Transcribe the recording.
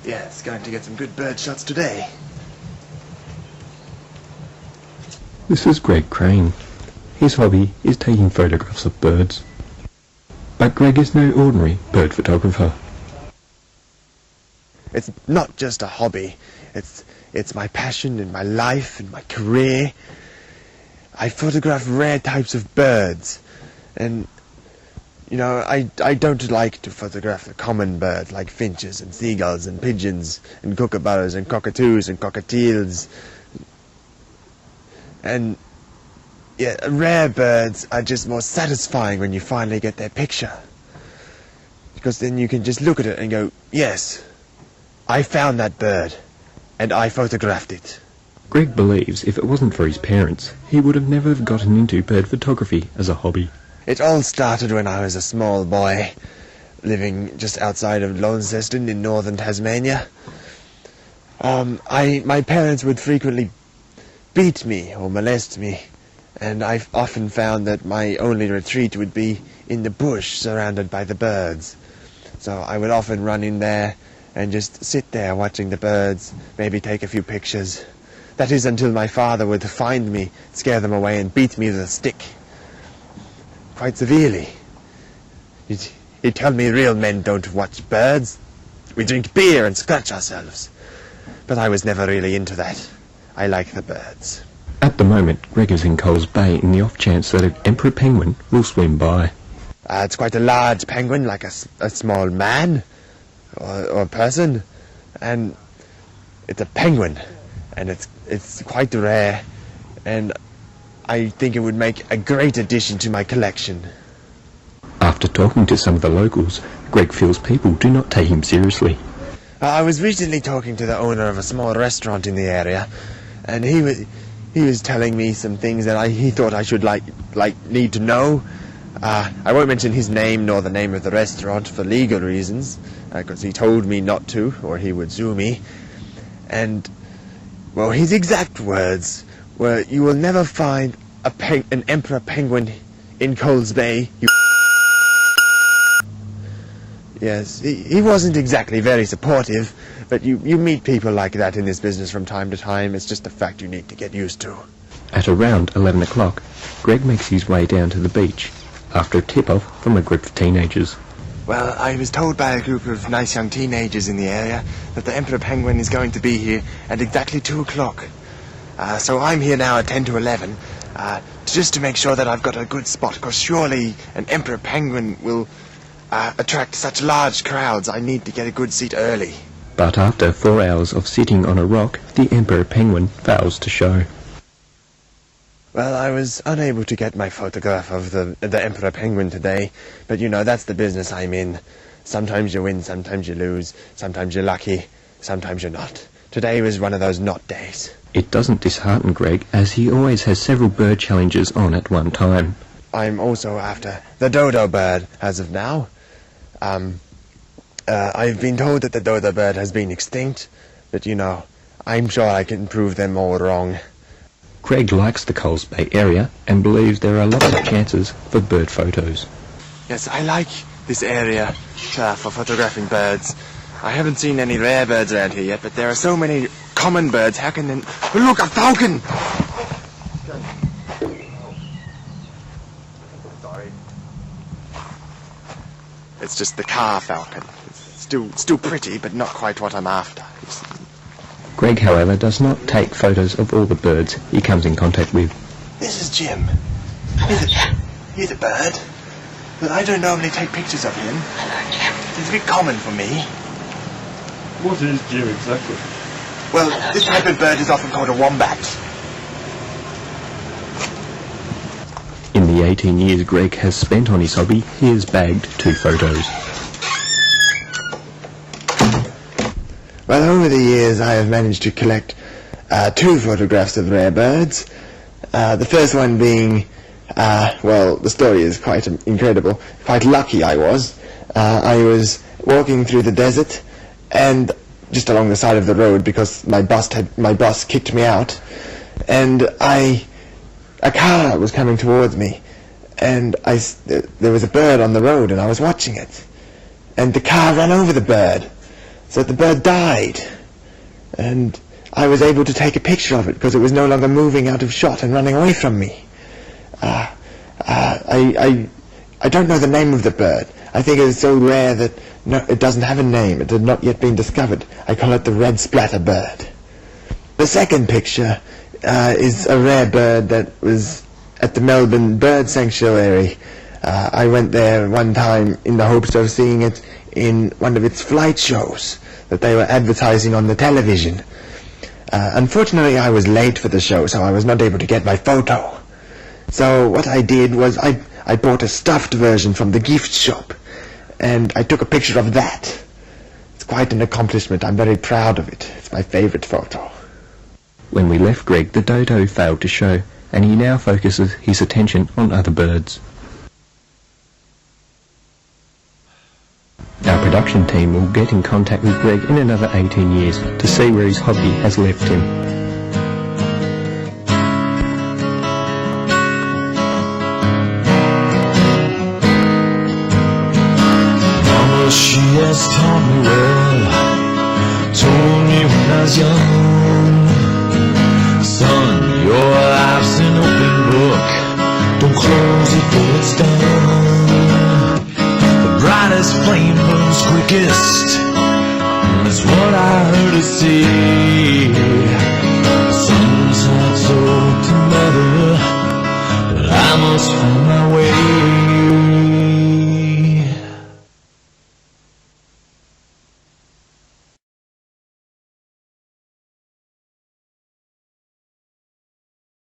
Yes, going to get some good bird shots today. This is Greg Crane. His hobby is taking photographs of birds. But Greg is no ordinary bird photographer. It's not just a hobby. It's my passion and my life and my career. I photograph rare types of birds. And, you know, I don't like to photograph the common birds like finches and seagulls and pigeons and kookaburras and cockatoos and cockatiels. And, yeah, rare birds are just more satisfying when you finally get their picture. Because then you can just look at it and go, yes, I found that bird, and I photographed it. Greg believes if it wasn't for his parents, he would have never gotten into bird photography as a hobby. It all started when I was a small boy, living just outside of Launceston in northern Tasmania. My parents would frequently beat me or molest me, and I've often found that my only retreat would be in the bush surrounded by the birds. So I would often run in there and just sit there watching the birds, maybe take a few pictures. That is until my father would find me, scare them away, and beat me with a stick. Quite severely. He'd tell me real men don't watch birds. We drink beer and scratch ourselves. But I was never really into that. I like the birds. At the moment, Greg is in Coles Bay in the off chance that an emperor penguin will swim by. It's quite a large penguin, like a small man or person, and it's a penguin, and it's quite rare, and I think it would make a great addition to my collection. After talking to some of the locals, Greg feels people do not take him seriously. I was recently talking to the owner of a small restaurant in the area, and he was telling me some things that he thought I should need to know. I won't mention his name nor the name of the restaurant for legal reasons, because he told me not to, or he would sue me. And, well, his exact words were, "You will never find an emperor penguin in Coles Bay, you." Yes, he wasn't exactly very supportive, but you meet people like that in this business from time to time. It's just a fact you need to get used to. At around 11 o'clock, Greg makes his way down to the beach, after a tip-off from a group of teenagers. Well, I was told by a group of nice young teenagers in the area that the emperor penguin is going to be here at exactly 2 o'clock. So I'm here now at 10 to 11, just to make sure that I've got a good spot, because surely an emperor penguin will attract such large crowds. I need to get a good seat early. But after 4 hours of sitting on a rock, the emperor penguin fails to show. Well, I was unable to get my photograph of the emperor penguin today, but you know, that's the business I'm in. Sometimes you win, sometimes you lose, sometimes you're lucky, sometimes you're not. Today was one of those not days. It doesn't dishearten Greg, as he always has several bird challenges on at one time. I'm also after the dodo bird as of now. I've been told that the dodo bird has been extinct, but you know, I'm sure I can prove them all wrong. Greg likes the Coles Bay area and believes there are lots of chances for bird photos. Yes, I like this area for photographing birds. I haven't seen any rare birds around here yet, but there are so many common birds. How can then... Oh, look, a falcon! Sorry. It's just the car falcon. It's still pretty, but not quite what I'm after. Greg, however, does not take photos of all the birds he comes in contact with. This is Jim. He's a bird, but I don't normally take pictures of him. It's a bit common for me. What is Jim exactly? Well, this type of bird is often called a wombat. In the 18 years Greg has spent on his hobby, he has bagged 2 photos. Well, over the years I have managed to collect 2 photographs of rare birds. The first one being, well, the story is quite incredible. Quite lucky I was. I was walking through the desert, and just along the side of the road, because my bus kicked me out, and a car was coming towards me, and there was a bird on the road, and I was watching it, and the car ran over the bird. So the bird died, and I was able to take a picture of it because it was no longer moving out of shot and running away from me. I don't know the name of the bird. I think it is so rare that it doesn't have a name. It had not yet been discovered. I call it the red splatter bird. The second picture is a rare bird that was at the Melbourne Bird Sanctuary. I went there one time in the hopes of seeing it in one of its flight shows that they were advertising on the television. Unfortunately, I was late for the show, so I was not able to get my photo. So what I did was I bought a stuffed version from the gift shop, and I took a picture of that. It's quite an accomplishment. I'm very proud of it. It's my favorite photo. When we left Greg, the dodo failed to show, and he now focuses his attention on other birds. Our production team will get in contact with Greg in another 18 years to see where his hobby has left him. Mama, she has taught me well, told me when I was young, son, your life's an open book, don't close it till it's done. The brightest flame burns quickest, that's what I heard her say. Son's heart's old to mother, but I must find my way.